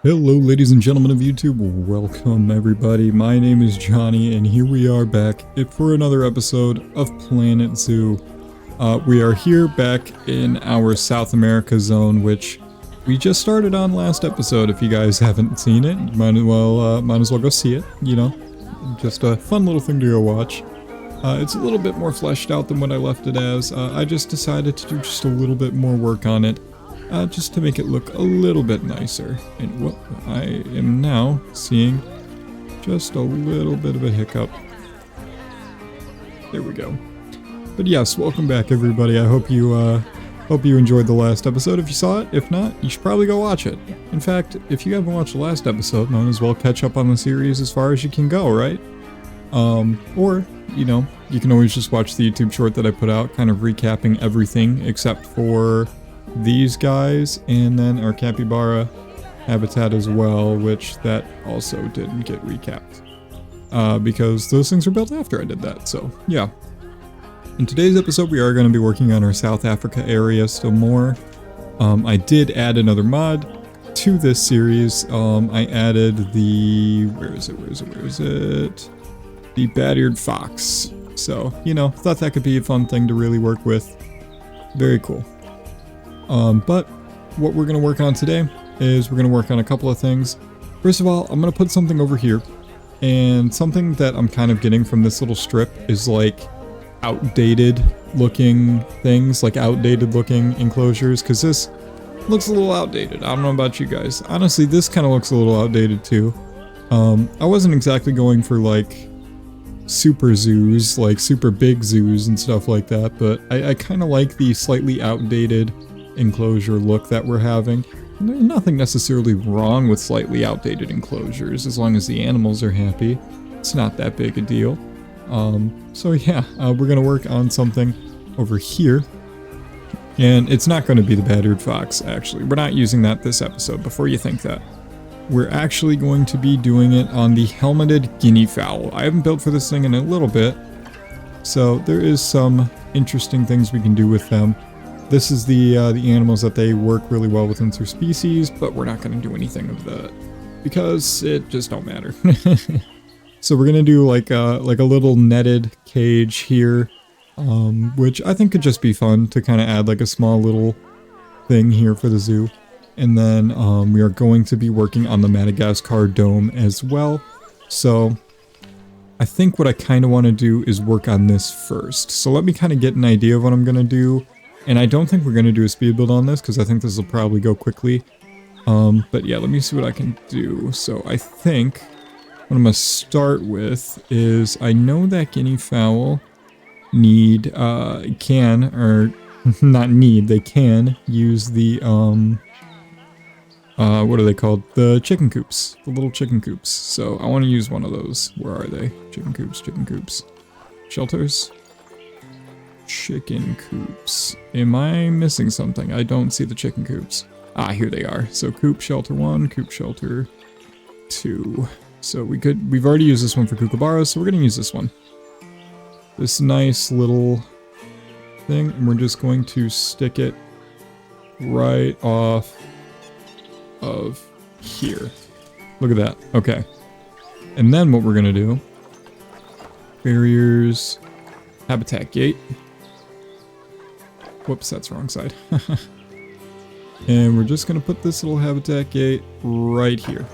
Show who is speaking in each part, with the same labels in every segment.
Speaker 1: Hello ladies and gentlemen of YouTube, welcome everybody. My name is Johnny and here we are back for another episode of Planet Zoo. We are here back in our South America zone, which we just started on last episode. If you guys haven't seen it, might as well go see it, you know. Just a fun little thing to go watch. It's a little bit more fleshed out than what I left it as. I just decided to do just a little bit more work on it. Just to make it look a little bit nicer. And what I am now seeing just a little bit of a hiccup. There we go. But yes, welcome back everybody. I hope you enjoyed the last episode. If you saw it, if not, you should probably go watch it. In fact, if you haven't watched the last episode, might as well catch up on the series as far as you can go, right? Or, you know, you can always just watch the YouTube short that I put out, kind of recapping everything except for these guys, and then our capybara habitat as well, which that also didn't get recapped because those things were built after I did that. So yeah, in today's episode we are going to be working on our South Africa area still more. I did add another mod to this series. I added the where is it the bat-eared fox. So, you know, thought that could be a fun thing to really work with. Very cool. But what we're going to work on today is we're going to work on a couple of things. First of all, I'm going to put something over here, and something that I'm kind of getting from this little strip is like outdated looking things, like outdated looking enclosures, because this looks a little outdated. I don't know about you guys. Honestly, this kind of looks a little outdated too. I wasn't exactly going for like super zoos, like super big zoos and stuff like that, but I kind of like the slightly outdated enclosure look that we're having. And there's nothing necessarily wrong with slightly outdated enclosures as long as the animals are happy. It's not that big a deal. So yeah, we're gonna work on something over here, and it's not going to be the bat-eared fox. Actually, we're not using that this episode. Before you think that, we're actually going to be doing it on the helmeted guinea fowl. I haven't built for this thing in a little bit, so there is some interesting things we can do with them. This is the animals that they work really well with interspecies, but we're not going to do anything of that because it just don't matter. So we're going to do like a little netted cage here, which I think could just be fun to kind of add like a small little thing here for the zoo. And then we are going to be working on the Madagascar dome as well. So I think what I kind of want to do is work on this first. So let me kind of get an idea of what I'm going to do. And I don't think we're going to do a speed build on this because I think this will probably go quickly. But yeah, let me see what I can do. So I think what I'm going to start with is I know that guinea fowl they can use the, what are they called? The chicken coops, the little chicken coops. So I want to use one of those. Where are they? Chicken coops. Shelters? Chicken coops. Am I missing something? I don't see the chicken coops. Ah, here they are. So coop shelter 1, coop shelter 2. So we've already used this one for kookaburras, so we're gonna use this one. This nice little thing, and we're just going to stick it right off of here. Look at that. Okay. And then what we're gonna do, barriers, habitat gate. Whoops, that's the wrong side. And we're just gonna put this little habitat gate right here.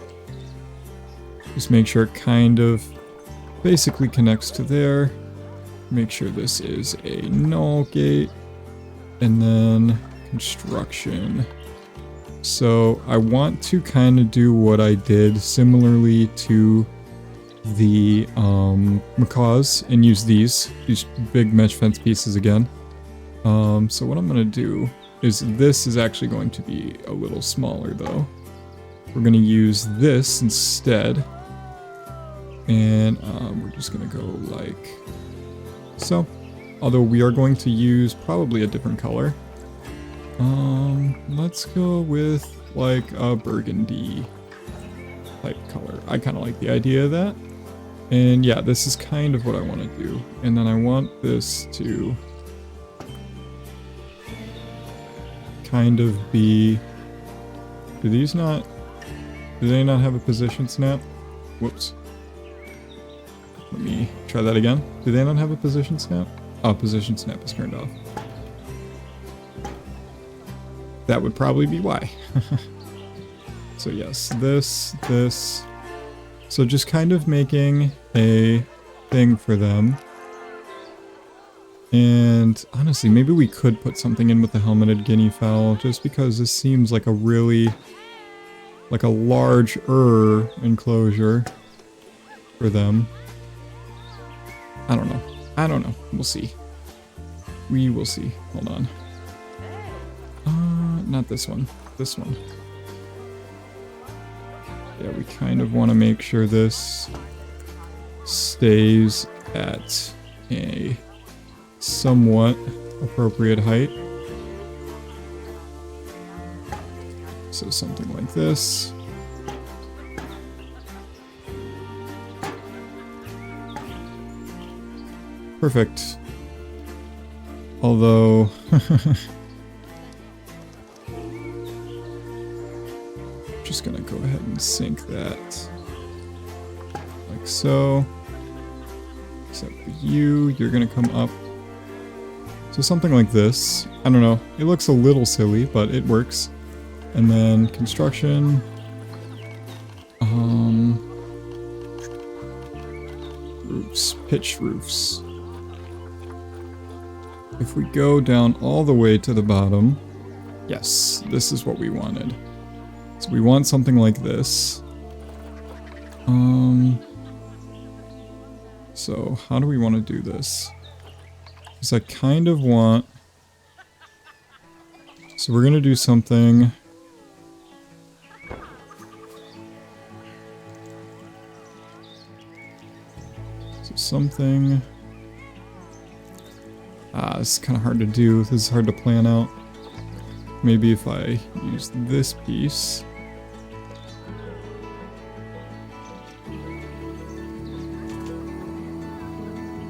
Speaker 1: Just make sure it kind of basically connects to there. Make sure this is a null gate. And then construction. So I want to kind of do what I did similarly to the macaws and use these big mesh fence pieces again. So what I'm going to do is this is actually going to be a little smaller though. We're going to use this instead. And we're just going to go like so. Although we are going to use probably a different color. Let's go with like a burgundy type color. I kind of like the idea of that. And yeah, this is kind of what I want to do. And then I want this to kind of be... Do these not... Do they not have a position snap? Whoops. Let me try that again. Do they not have a position snap? Oh, position snap is turned off. That would probably be why. So yes, this. So just kind of making a thing for them. And honestly, maybe we could put something in with the helmeted guinea fowl, just because this seems like a really, like a large-er enclosure for them. I don't know. We'll see. We will see. Hold on. Not this one. This one. Yeah, we kind of want to make sure this stays at a somewhat appropriate height. So something like this. Perfect. Although just gonna go ahead and sync that like so. Except for you, you're gonna come up. So something like this. I don't know. It looks a little silly, but it works. And then construction. Roofs. Pitched roofs. If we go down all the way to the bottom, yes, this is what we wanted. So we want something like this. So how do we want to do this? Because I kind of want... So we're going to do something... So something... this is kind of hard to do. This is hard to plan out. Maybe if I use this piece...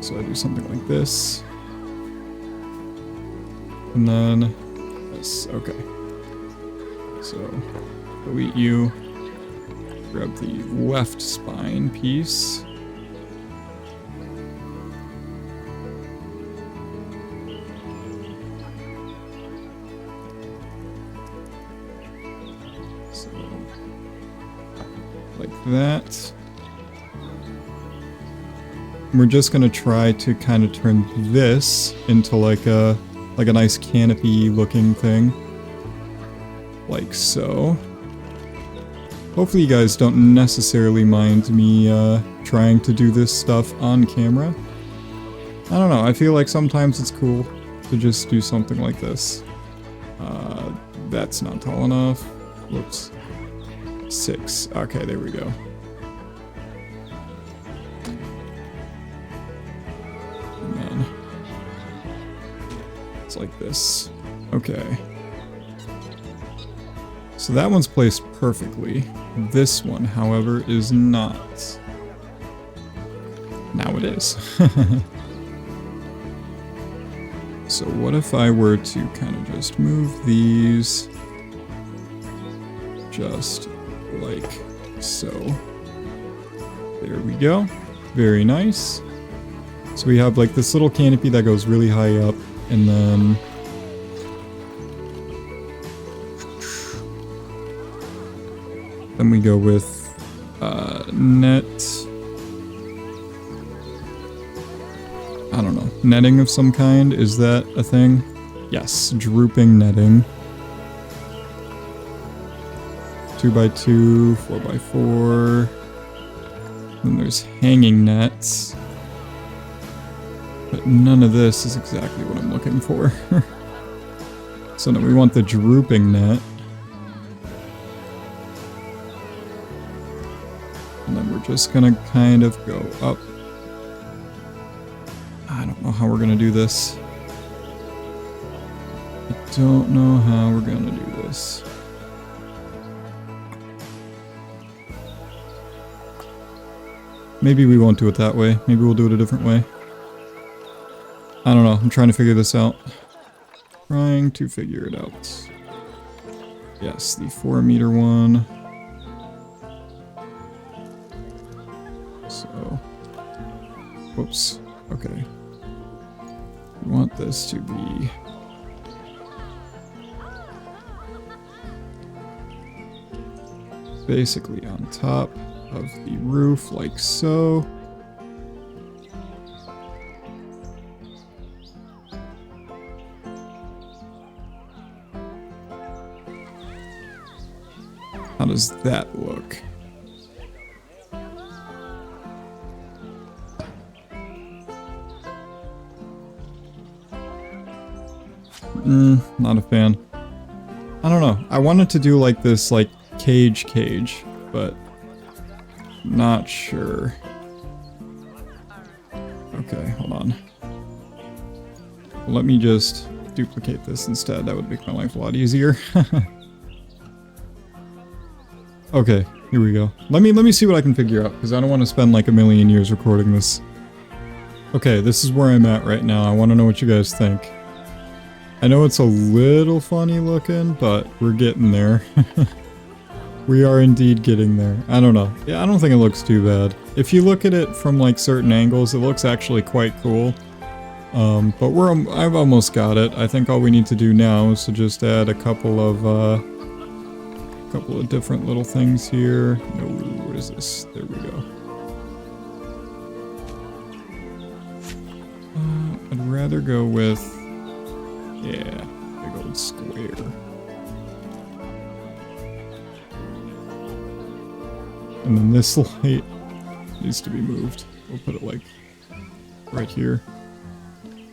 Speaker 1: So I do something like this. And then this. Okay. So delete you. Grab the left spine piece. So like that. We're just gonna try to kind of turn this into like a nice canopy looking thing. Like so. Hopefully you guys don't necessarily mind me trying to do this stuff on camera. I don't know, I feel like sometimes it's cool to just do something like this. That's not tall enough. Whoops. 6. Okay, there we go. Like this. Okay. So that one's placed perfectly. This one, however, is not. Now it is. So what if I were to kind of just move these just like so. There we go. Very nice. So we have like this little canopy that goes really high up. And then we go with net, I don't know, netting of some kind. Is that a thing? Yes, drooping netting. 2x2, 4x4. Then there's hanging nets. But none of this is exactly what I'm looking for. So now we want the drooping net. And then we're just gonna kind of go up. I don't know how we're gonna do this. I don't know how we're gonna do this. Maybe we won't do it that way. Maybe we'll do it a different way. I don't know. I'm trying to figure this out. Trying to figure it out. Yes, the 4 meter one. So, whoops. Okay. We want this to be basically on top of the roof, like so. How does that look? Not a fan. I don't know. I wanted to do like this, like cage, but not sure. Okay, hold on. Let me just duplicate this instead. That would make my life a lot easier. Okay, here we go. Let me see what I can figure out, because I don't want to spend like a million years recording this. Okay, this is where I'm at right now. I want to know what you guys think. I know it's a little funny looking, but we're getting there. We are indeed getting there. I don't know. Yeah, I don't think it looks too bad. If you look at it from like certain angles, it looks actually quite cool. But I've almost got it. I think all we need to do now is to just add a couple of different little things here. No, what is this? There we go. I'd rather go with, yeah, big old square. And then this light needs to be moved. We'll put it like right here.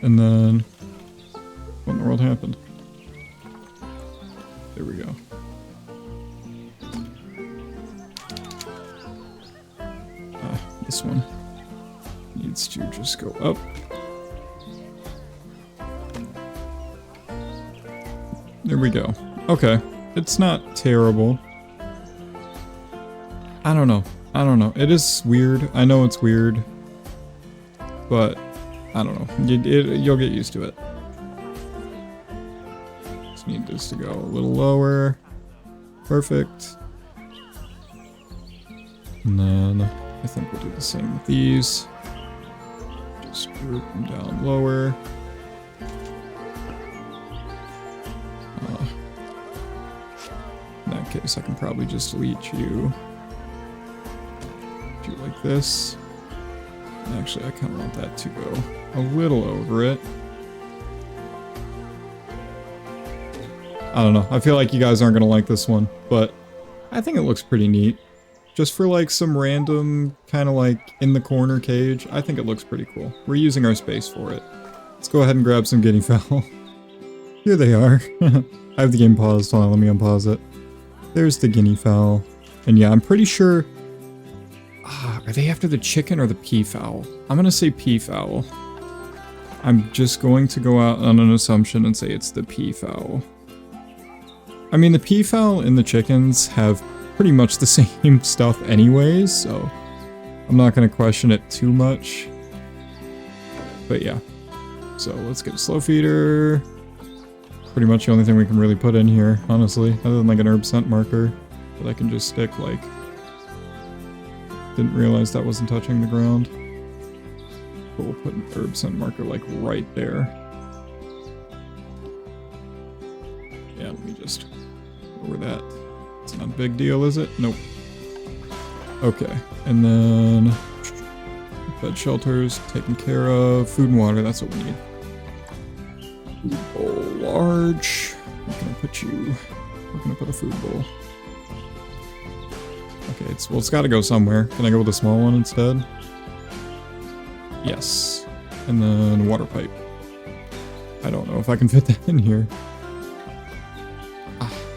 Speaker 1: And then, what in the world happened? There we go. This one needs to just go up. There we go. Okay. It's not terrible. I don't know. It is weird. I know it's weird. But, I don't know. You'll get used to it. Just need this to go a little lower. Perfect. And then I think we'll do the same with these. Just group them down lower. In that case, I can probably just delete you. Do like this. Actually, I kind of want that to go a little over it. I don't know. I feel like you guys aren't going to like this one, but I think it looks pretty neat. Just for like some random kind of like in the corner cage, I think it looks pretty cool. We're using our space for it. Let's go ahead and grab some guinea fowl. Here they are. I have the game paused. Hold on, let me unpause it. There's the guinea fowl. And yeah, I'm pretty sure... are they after the chicken or the peafowl? I'm gonna say peafowl. I'm just going to go out on an assumption and say it's the peafowl. I mean, the peafowl and the chickens have pretty much the same stuff anyways, so I'm not going to question it too much. But yeah. So let's get a slow feeder. Pretty much the only thing we can really put in here, honestly, other than like an herb scent marker that I can just stick like... Didn't realize that wasn't touching the ground. But we'll put an herb scent marker like right there. Yeah, let me just lower that. It's not a big deal, is it? Nope. Okay, and then bed shelters taken care of. Food and water, that's what we need. Food bowl large. We're gonna put you. We're gonna put a food bowl. Okay, it's got to go somewhere. Can I go with a small one instead? Yes. And then water pipe. I don't know if I can fit that in here.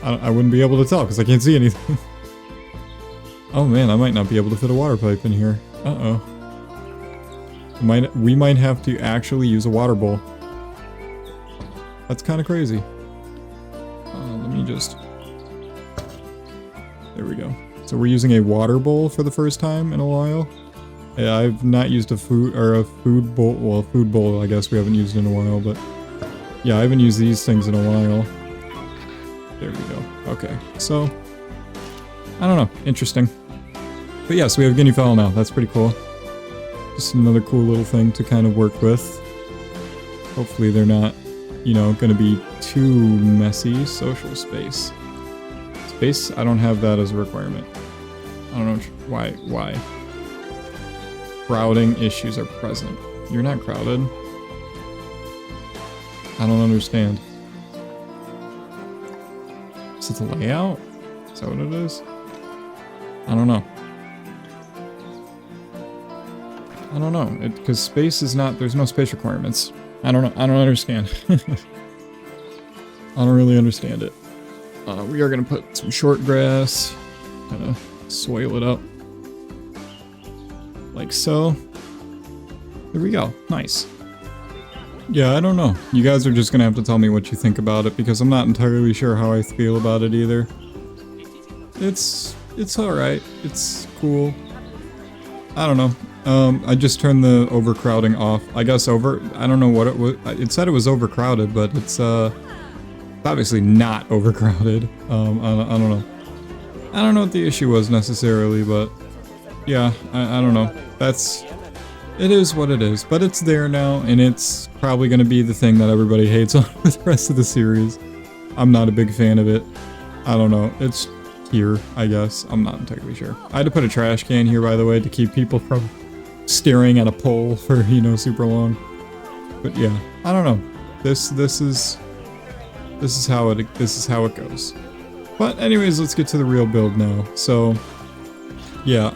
Speaker 1: I wouldn't be able to tell because I can't see anything. Oh man, I might not be able to fit a water pipe in here. Uh-oh. We might have to actually use a water bowl. That's kind of crazy. Let me just... There we go. So we're using a water bowl for the first time in a while. Yeah, I've not used a food bowl. Well, a food bowl I guess we haven't used in a while, but... Yeah, I haven't used these things in a while. There we go. Okay, so... I don't know. Interesting. But yeah, so we have guinea fowl now. That's pretty cool. Just another cool little thing to kind of work with. Hopefully they're not, you know, going to be too messy. Social space. Space, I don't have that as a requirement. I don't know why. Crowding issues are present. You're not crowded. I don't understand. Is it the layout? Is that what it is? I don't know. I don't know. Because space is not... There's no space requirements. I don't know. I don't understand. I don't really understand it. We are going to put some short grass. Kind of swale it up. Like so. There we go. Nice. Yeah, I don't know. You guys are just going to have to tell me what you think about it, because I'm not entirely sure how I feel about it either. It's alright. It's cool. I don't know. I just turned the overcrowding off. I guess I don't know what it was. It said it was overcrowded, but it's obviously not overcrowded. I don't know. I don't know what the issue was necessarily, but yeah, I don't know. It is what it is, but it's there now, and it's probably going to be the thing that everybody hates on the rest of the series. I'm not a big fan of it. I don't know. It's here, I guess. I'm not entirely sure. I had to put a trash can here, by the way, to keep people from staring at a pole for, you know, super long. But yeah, I don't know. This is how it goes. But anyways, let's get to the real build now. So yeah,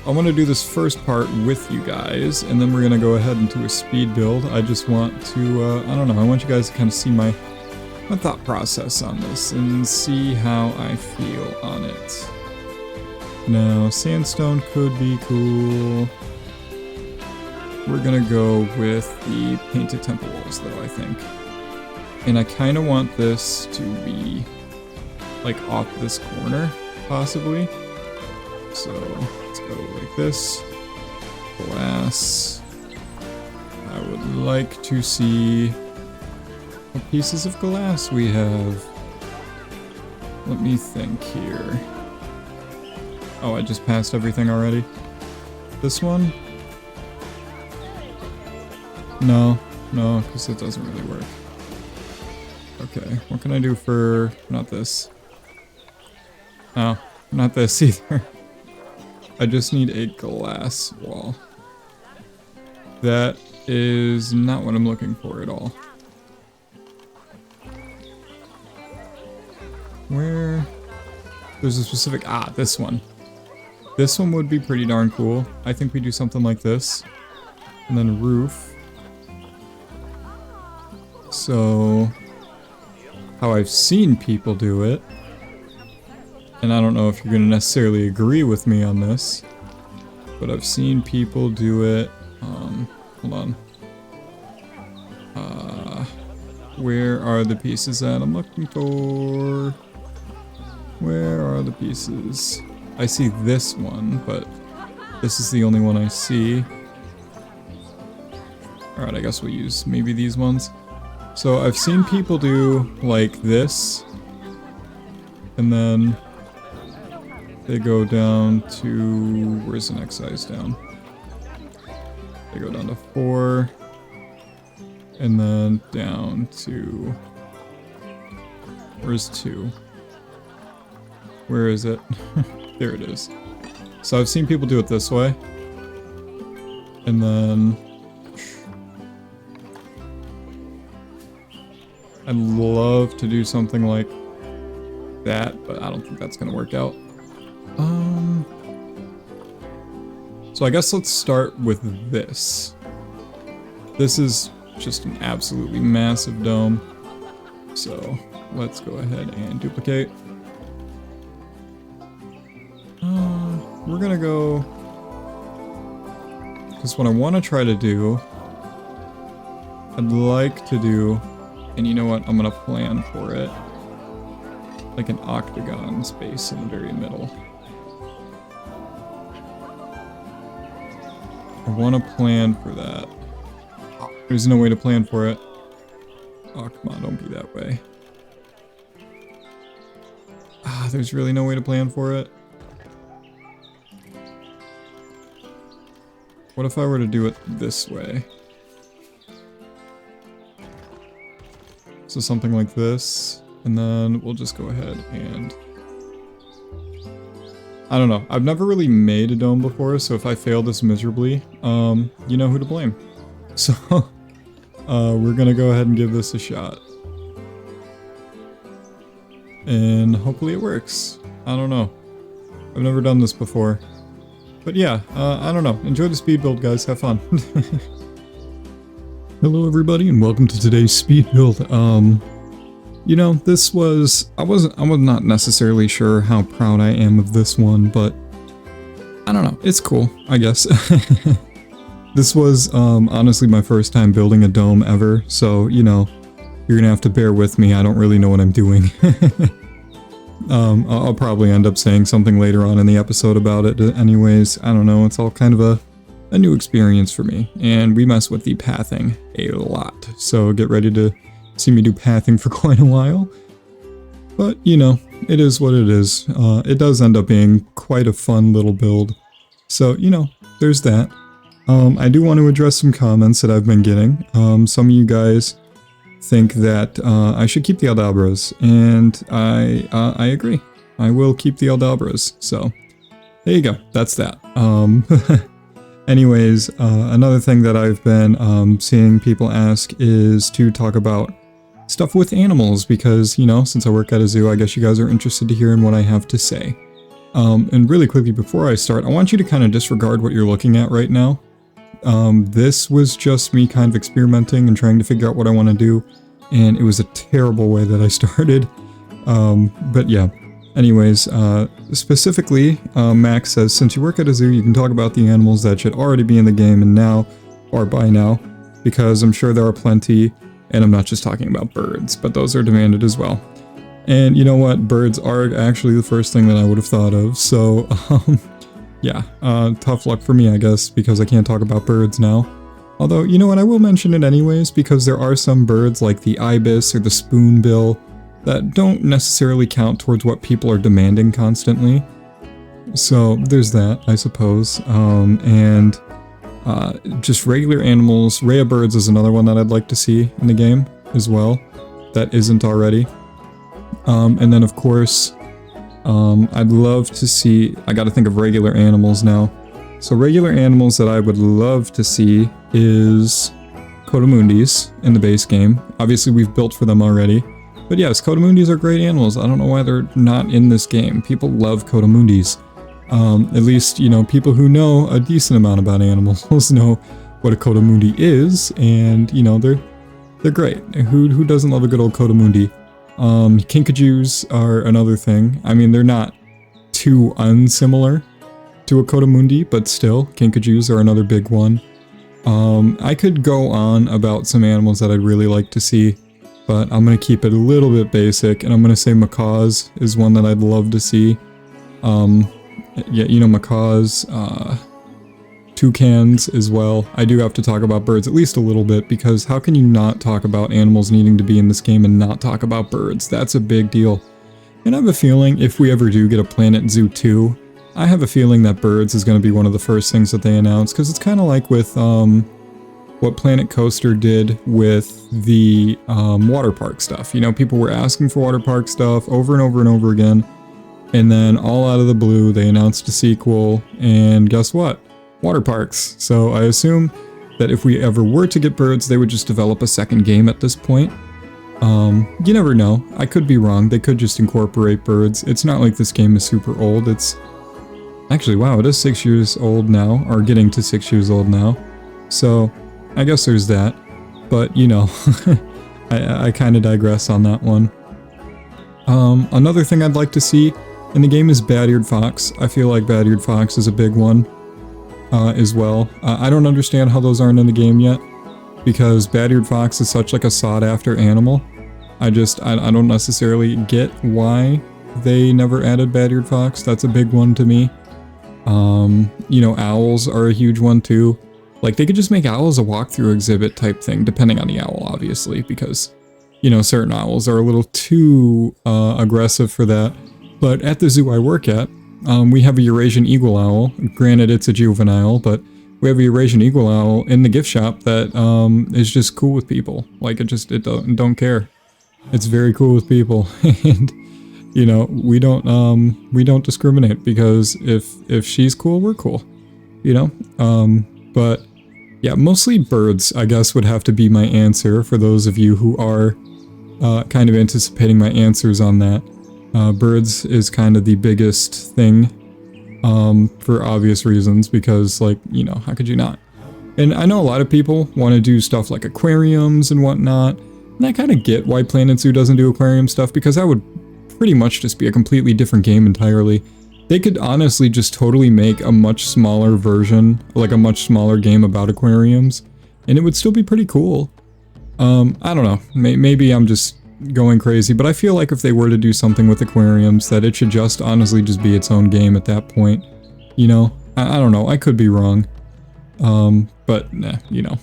Speaker 1: I want to do this first part with you guys, and then we're going to go ahead and do a speed build. I just want to, I don't know, I want you guys to kind of see my thought process on this and see how I feel on it. Now, sandstone could be cool. We're going to go with the painted temple walls, though, I think. And I kind of want this to be, like, off this corner, possibly. So let's go like this. Glass. I would like to see what pieces of glass we have. Let me think here. Oh, I just passed everything already. This one? No, because it doesn't really work. Okay, what can I do for... not this. Oh, not this either. I just need a glass wall. That is not what I'm looking for at all. Where? There's a specific... ah, this one. This one would be pretty darn cool. I think we do something like this. And then roof. So... how I've seen people do it. And I don't know if you're going to necessarily agree with me on this, but I've seen people do it. Hold on. Where are the pieces that I'm looking for? Where are the pieces? I see this one, but this is the only one I see. Alright, I guess we'll use maybe these ones. So I've seen people do like this, and then they go down to, where's the next size down? They go down to 4, and then down to, where's 2? Where is it? There it is. So I've seen people do it this way, and then I'd love to do something like that, but I don't think that's gonna work out. So I guess let's start with this. This is just an absolutely massive dome. So let's go ahead and duplicate. We're gonna go, because what I want to try to do, I'd like to do, and you know what, I'm gonna plan for it, like an octagon space in the very middle. I want to plan for that. There's no way to plan for it. Oh, come on, don't be that way. Ah, there's really no way to plan for it. What if I were to do it this way? So something like this, and then we'll just go ahead and... I don't know. I've never really made a dome before, so if I fail this miserably, you know who to blame. So, we're gonna go ahead and give this a shot. And hopefully it works. I don't know. I've never done this before. But yeah, I don't know. Enjoy the speed build, guys. Have fun. Hello, everybody, and welcome to today's speed build. You know, this was... I was not necessarily sure how proud I am of this one, but... I don't know. It's cool, I guess. This was, honestly my first time building a dome ever, so, you know, you're gonna have to bear with me. I don't really know what I'm doing. I'll probably end up saying something later on in the episode about it anyways. I don't know, it's all kind of a new experience for me. And we mess with the pathing a lot, so get ready to see me do pathing for quite a while. But, you know, it is what it is. It does end up being quite a fun little build. So, you know, there's that. I do want to address some comments that I've been getting. Some of you guys think that I should keep the Aldabras, and I agree. I will keep the Aldabras, so there you go. That's that. Anyways, another thing that I've been seeing people ask is to talk about stuff with animals, because, you know, since I work at a zoo, I guess you guys are interested to hear in what I have to say. And really quickly before I start, I want you to kind of disregard what you're looking at right now. This was just me kind of experimenting and trying to figure out what I want to do, and it was a terrible way that I started. But yeah, anyways, specifically, Max says, since you work at a zoo, you can talk about the animals that should already be in the game and now, or by now, because I'm sure there are plenty, and I'm not just talking about birds, but those are demanded as well. And you know what? Birds are actually the first thing that I would have thought of, so, yeah, tough luck for me, I guess, because I can't talk about birds now. Although, you know what, I will mention it anyways, because there are some birds like the ibis or the spoonbill that don't necessarily count towards what people are demanding constantly. So, there's that, I suppose. And just regular animals. Rhea birds is another one that I'd like to see in the game as well, that isn't already. And then, of course... I'd love to see... I gotta think of regular animals now. So regular animals that I would love to see is Coatimundis in the base game. Obviously we've built for them already. But yes, Coatimundis are great animals. I don't know why they're not in this game. People love Coatimundis. At least, you know, people who know a decent amount about animals know what a Coatimundi is. And, you know, they're great. Who doesn't love a good old Coatimundi? Kinkajous are another thing. I mean, they're not too unsimilar to a Coatimundi, but still, Kinkajous are another big one. I could go on about some animals that I'd really like to see, but I'm gonna keep it a little bit basic, and I'm gonna say macaws is one that I'd love to see. Yeah, you know, macaws, toucans as well. I do have to talk about birds at least a little bit, because how can you not talk about animals needing to be in this game and not talk about birds? That's a big deal. And I have a feeling if we ever do get a Planet Zoo 2, I have a feeling that birds is going to be one of the first things that they announce, because it's kind of like with what Planet Coaster did with the water park stuff. You know, people were asking for water park stuff over and over and over again, and then all out of the blue they announced a sequel, and guess what? Water parks. So I assume that if we ever were to get birds, they would just develop a second game at this point. You never know. I could be wrong. They could just incorporate birds. It's not like this game is super old. It's... Actually, wow, it is 6 years old now, or getting to 6 years old now. So, I guess there's that. But, you know, I kind of digress on that one. Another thing I'd like to see in the game is bat-eared fox. I feel like bat-eared fox is a big one. As well. I don't understand how those aren't in the game yet, because bat-eared fox is such like a sought-after animal. I don't necessarily get why they never added bat-eared fox. That's a big one to me. You know, owls are a huge one too. Like, they could just make owls a walkthrough exhibit type thing, depending on the owl, obviously, because, you know, certain owls are a little too aggressive for that. But at the zoo I work at, we have a Eurasian eagle owl. Granted, it's a juvenile, but we have a Eurasian eagle owl in the gift shop that is just cool with people. Like it don't care. It's very cool with people, and you know, we don't discriminate, because if she's cool, we're cool, you know. But yeah, mostly birds, I guess, would have to be my answer for those of you who are kind of anticipating my answers on that. Birds is kind of the biggest thing, for obvious reasons, because, like, you know, how could you not? And I know a lot of people want to do stuff like aquariums and whatnot, and I kind of get why Planet Zoo doesn't do aquarium stuff, because that would pretty much just be a completely different game entirely. They could honestly just totally make a much smaller version, like a much smaller game about aquariums, and it would still be pretty cool. I don't know, maybe I'm just going crazy, but I feel like if they were to do something with aquariums, that it should just honestly just be its own game at that point. You know, I don't know, I could be wrong. But nah, you know.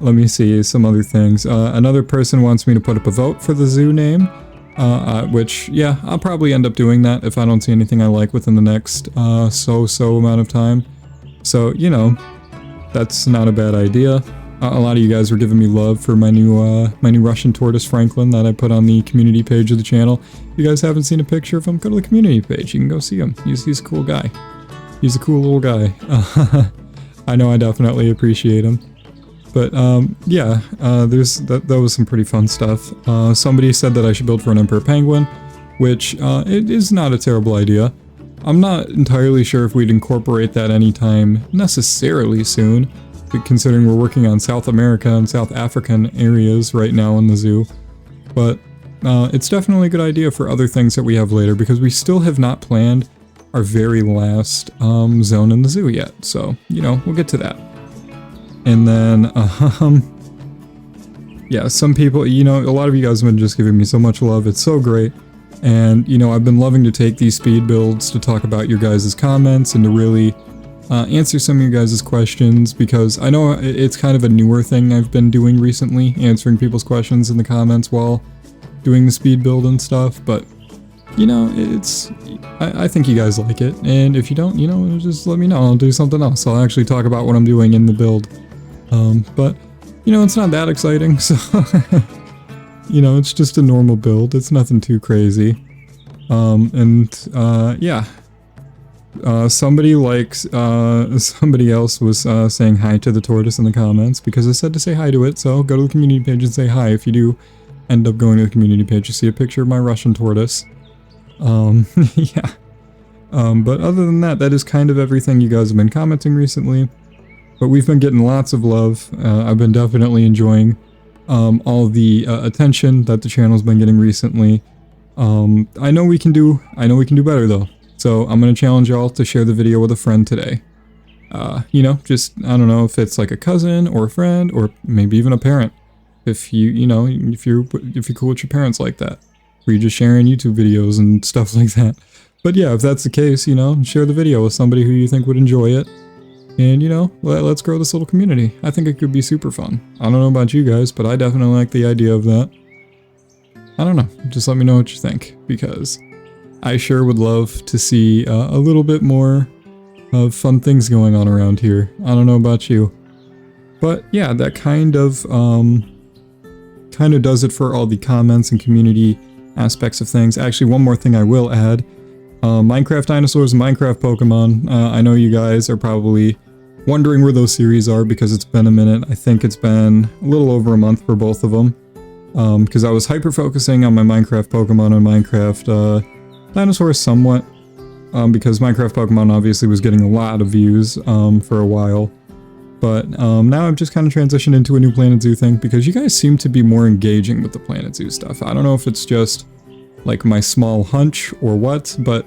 Speaker 1: Let me see some other things. Another person wants me to put up a vote for the zoo name, which, yeah, I'll probably end up doing that if I don't see anything I like within the next so amount of time. So, you know, that's not a bad idea. A lot of you guys were giving me love for my new Russian tortoise Franklin that I put on the community page of the channel. If you guys haven't seen a picture of him, go to the community page. You can go see him. He's a cool guy. He's a cool little guy. I know I definitely appreciate him. But yeah, that was some pretty fun stuff. Somebody said that I should build for an emperor penguin, which it is not a terrible idea. I'm not entirely sure if we'd incorporate that anytime necessarily soon, considering we're working on South America and South African areas right now in the zoo. But it's definitely a good idea for other things that we have later, because we still have not planned our very last zone in the zoo yet. So, you know, we'll get to that. And then, yeah, some people, you know, a lot of you guys have been just giving me so much love. It's so great. And, you know, I've been loving to take these speed builds to talk about your guys' comments and to really answer some of your guys' questions, because I know it's kind of a newer thing I've been doing recently, answering people's questions in the comments while doing the speed build and stuff, but, you know, I think you guys like it, and if you don't, you know, just let me know, I'll do something else. I'll actually talk about what I'm doing in the build, but, you know, it's not that exciting, so, you know, it's just a normal build, it's nothing too crazy, yeah. Somebody else was saying hi to the tortoise in the comments, because I said to say hi to it, so go to the community page and say hi. If you do end up going to the community page, you see a picture of my Russian tortoise. Yeah. But other than that, that is kind of everything you guys have been commenting recently. But we've been getting lots of love. I've been definitely enjoying all the attention that the channel's been getting recently. I know we can do better though. So I'm going to challenge y'all to share the video with a friend today. You know, just, I don't know if it's like a cousin or a friend or maybe even a parent. If you know, if you're cool with your parents like that. Where you're just sharing YouTube videos and stuff like that. But yeah, if that's the case, you know, share the video with somebody who you think would enjoy it. And, you know, let's grow this little community. I think it could be super fun. I don't know about you guys, but I definitely like the idea of that. I don't know. Just let me know what you think, because I sure would love to see a little bit more of fun things going on around here. I don't know about you. But yeah, that kind of does it for all the comments and community aspects of things. Actually, one more thing I will add. Minecraft Dinosaurs and Minecraft Pokemon. I know you guys are probably wondering where those series are, because it's been a minute. I think it's been a little over a month for both of them. Because I was hyper-focusing on my Minecraft Pokemon and Minecraft Dinosaurs somewhat, because Minecraft Pokemon obviously was getting a lot of views for a while. But now I've just kind of transitioned into a new Planet Zoo thing, because you guys seem to be more engaging with the Planet Zoo stuff. I don't know if it's just like my small hunch or what, but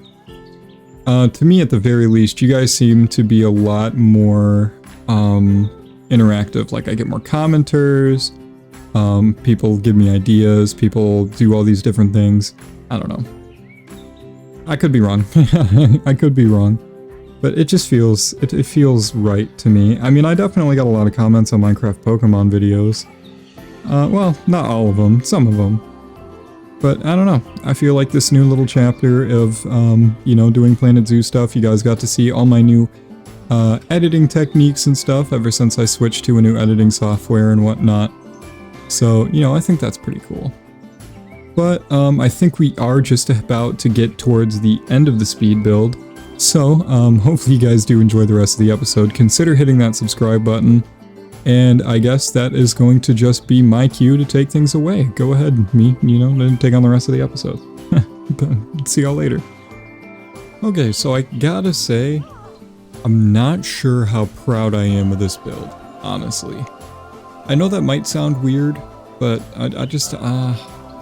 Speaker 1: to me at the very least, you guys seem to be a lot more interactive. Like, I get more commenters, people give me ideas, people do all these different things. I don't know. I could be wrong. I could be wrong. But it just feels, it feels right to me. I mean, I definitely got a lot of comments on Minecraft Pokemon videos. Well, not all of them, some of them. But I don't know. I feel like this new little chapter of, you know, doing Planet Zoo stuff, you guys got to see all my new editing techniques and stuff ever since I switched to a new editing software and whatnot. So, you know, I think that's pretty cool. But I think we are just about to get towards the end of the speed build. So hopefully you guys do enjoy the rest of the episode. Consider hitting that subscribe button. And I guess that is going to just be my cue to take things away. Go ahead, me, you know, and take on the rest of the episode. See y'all later. Okay, so I gotta say, I'm not sure how proud I am of this build, honestly. I know that might sound weird, but I just, I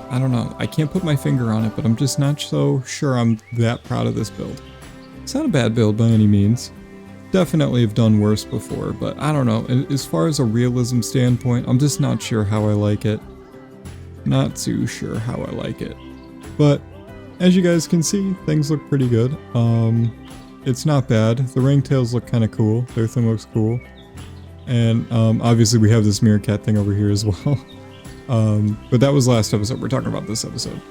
Speaker 1: don't know. I can't put my finger on it, but I'm just not so sure I'm that proud of this build. It's not a bad build by any means. Definitely have done worse before, but I don't know. As far as a realism standpoint, I'm just not sure how I like it. Not too sure how I like it. But as you guys can see, things look pretty good. It's not bad. The ringtails look kind of cool. Everything looks cool. And obviously we have this meerkat thing over here as well. But that was last episode. We're talking about this episode.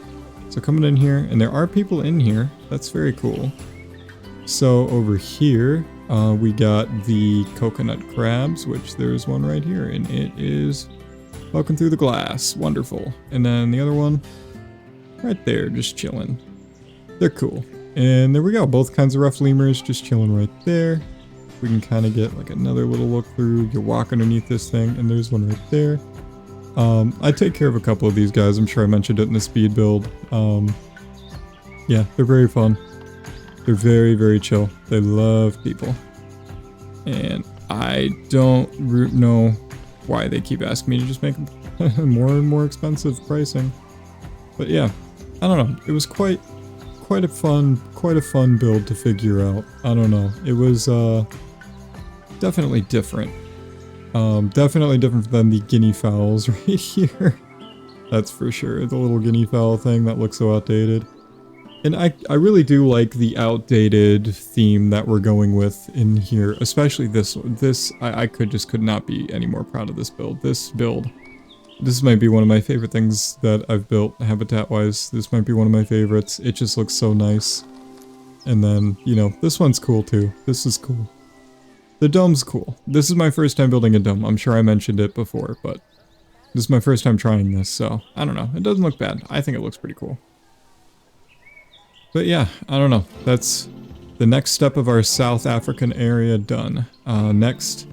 Speaker 1: So coming in here, and there are people in here. That's very cool. So over here, we got the coconut crabs, which there's one right here, and it is poking through the glass. Wonderful. And then the other one, right there, just chilling. They're cool. And there we go, both kinds of ruffed lemurs just chilling right there. We can kind of get like another little look through. You walk underneath this thing, and there's one right there. I take care of a couple of these guys. I'm sure I mentioned it in the speed build. Yeah, they're very fun. They're very, very chill. They love people. And I don't know why they keep asking me to just make more and more expensive pricing. But yeah, I don't know. It was quite a fun build to figure out. I don't know. It was definitely different. Definitely different than the guinea fowls right here. That's for sure. The little guinea fowl thing that looks so outdated. And I really do like the outdated theme that we're going with in here, especially this one. I could not be any more proud of this build. This might be one of my favorite things that I've built habitat-wise. This might be one of my favorites. It just looks so nice. And then, you know, this one's cool too. This is cool. The dome's cool. This is my first time building a dome. I'm sure I mentioned it before, but this is my first time trying this, so I don't know. It doesn't look bad. I think it looks pretty cool. But yeah, I don't know. That's the next step of our South African area done. Next,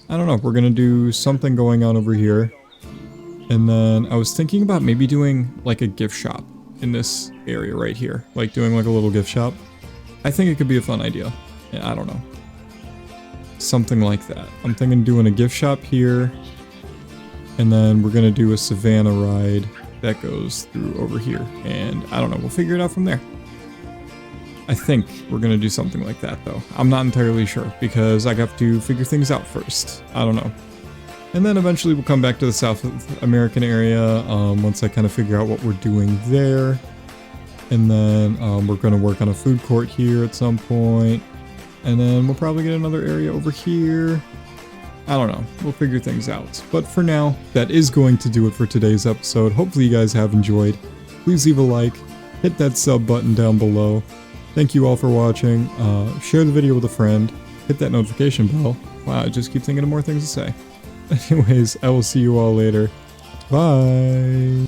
Speaker 1: I don't know. We're gonna do something going on over here. And then I was thinking about maybe doing like a gift shop in this area right here. Like doing like a little gift shop. I think it could be a fun idea. Yeah, I don't know. Something like that. I'm thinking doing a gift shop here. And then we're gonna do a savannah ride that goes through over here. And I don't know. We'll figure it out from there. I think we're gonna do something like that though. I'm not entirely sure because I have to figure things out first. I don't know. And then eventually we'll come back to the South American area once I kind of figure out what we're doing there. And then we're gonna work on a food court here at some point. And then we'll probably get another area over here. I don't know. We'll figure things out. But for now, that is going to do it for today's episode. Hopefully you guys have enjoyed. Please leave a like. Hit that sub button down below. Thank you all for watching. Share the video with a friend. Hit that notification bell. Wow, I just keep thinking of more things to say. Anyways, I will see you all later. Bye!